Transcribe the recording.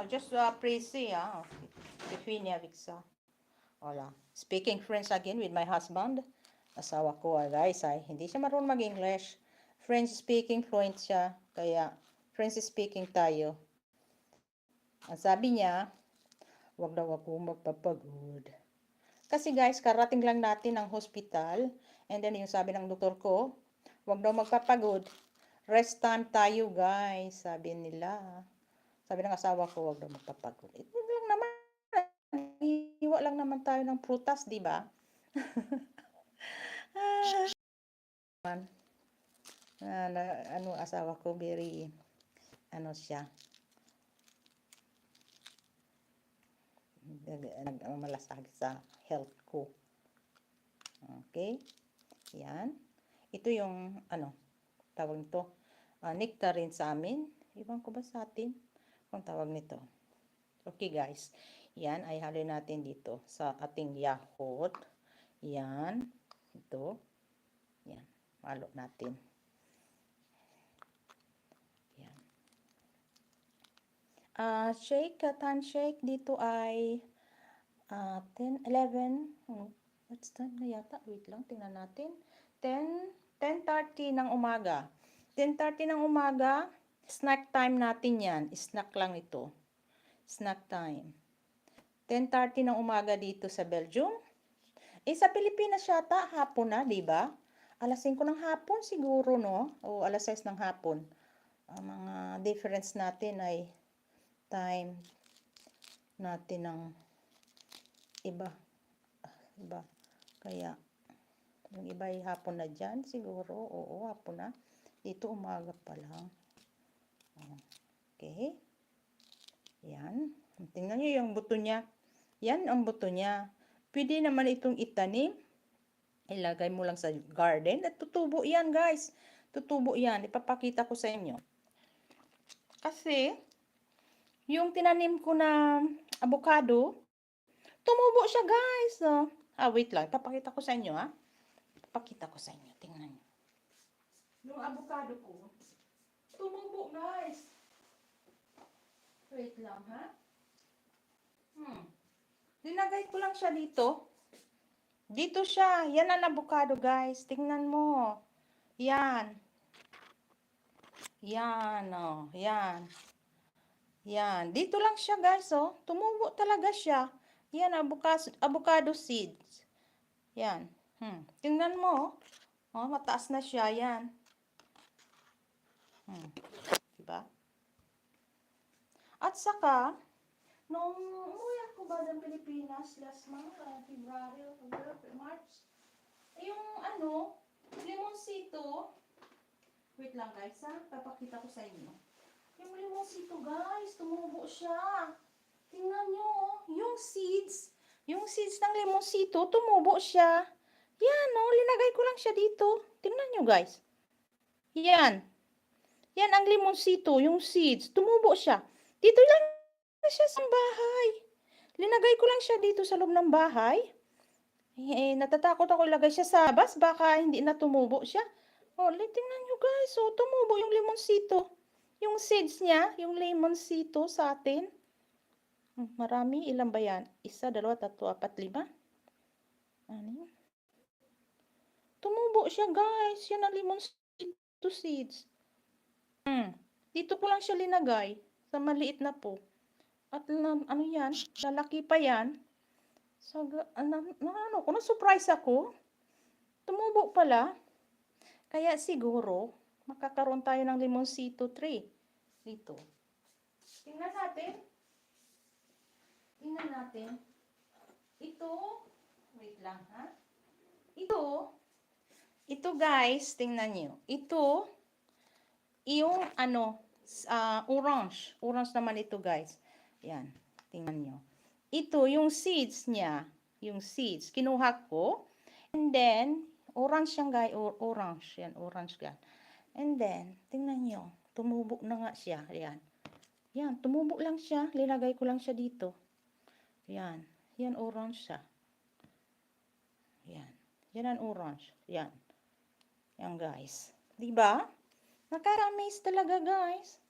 Just précis, hein. C'est fini avec ça. Wala. Speaking French again with my husband. Asawa ko, guys, ay hindi siya marunong mag-English. French speaking fluent siya. Kaya, French speaking tayo. Ang sabi niya, wag daw ako magpapagod. Kasi guys, karating lang natin ang hospital. And then, yung sabi ng doktor ko, wag daw magpapagod. Rest time tayo, guys. Sabi nila. Sabi ng asawa ko, wag daw magpapagod. Ito lang naman. Iwa lang naman tayo ng prutas, di ba? Asawa ko, very, siya. Nagmalasakit sa health ko. Okay? Yan. Ito yung, tawag nito, nectarine sa amin. Iwan ko ba sa atin? Kung tawag nito. Okay, guys. Yan, ay halin natin dito sa ating Yakult. Yan. Ito. Yan. Halo natin. Yan. Shake, handshake dito ay 10, 11. What's time na yata? Wait lang, tingnan natin. 10:30 ng umaga. 10:30 ng umaga, snack time natin yan. Snack lang ito. Snack time. 10:30 ng umaga dito sa Belgium. Sa Pilipinas yata, hapon na, di ba? Alas 5 ng hapon siguro, no? O alas 6 ng hapon. Ang mga difference natin ay time natin ng iba. Kaya, yung iba ay hapon na dyan, siguro. Oo, hapon na. Dito, umaga pa lang. Okay. Yan. Tingnan nyo yung buto niya. Yan ang buto niya. Pwede naman itong itanim. Ilagay mo lang sa garden. At tutubo yan, guys. Tutubo yan. Ipapakita ko sa inyo. Kasi, yung tinanim ko na avocado, tumubo siya, guys. Wait lang. Ipapakita ko sa inyo, ha. Ipapakita ko sa inyo. Tingnan nyo. Yung avocado ko, tumubo, guys. Wait lang, ha. Linagay ko lang siya dito. Dito siya. Yan ang avocado, guys. Tingnan mo. Yan. Yan, Yan. Yan. Dito lang siya, guys, Tumubo talaga siya. Yan, avocado seeds. Yan. Tingnan mo, mataas na siya. Yan. Diba? At saka, nung umuwi ako ba ng Pilipinas last month, February, March, yung limonsito, wait lang guys, papakita ko sa inyo. Yung limonsito, guys, tumubo siya. Tingnan nyo, yung seeds ng limonsito, tumubo siya. Yan, linagay ko lang siya dito. Tingnan nyo, guys. Yan. Yan ang limonsito, yung seeds, tumubo siya. Dito lang siya sa bahay. Linagay ko lang siya dito sa loob ng bahay. Natatakot ako ilagay siya sa labas, baka hindi na tumubo siya. Tingnan nyo, guys, tumubo yung limonsito. Yung seeds niya, yung limonsito sa atin. Marami, ilan ba yan? 1, 2, 3, 4, 5. Ano? Tumubo siya, guys. Yan ang limonsito seeds. Dito ko lang siya linagay. Sa maliit na po. At yan? Lalaki pa yan. So, na-surprise ako. Tumubo pala. Kaya siguro, makakaroon tayo ng limonsito tree. Dito. Tingnan natin. Ito, wait lang, ha? Ito guys, tingnan nyo. Ito, yung orange. Orange naman ito, guys. Yan, tingnan nyo. Ito, yung seeds niya. Yung seeds, kinuha ko. And then, orange yan, guys. Orange. Yan, orange yan. And then, tingnan nyo. Tumubo na nga siya. Yan. Yan, tumubo lang siya. Linagay ko lang siya dito. Yan. Yan, orange siya. Yan. Yan ang orange. Yan. Yan, guys. Diba? Nakaka-amaze talaga, guys.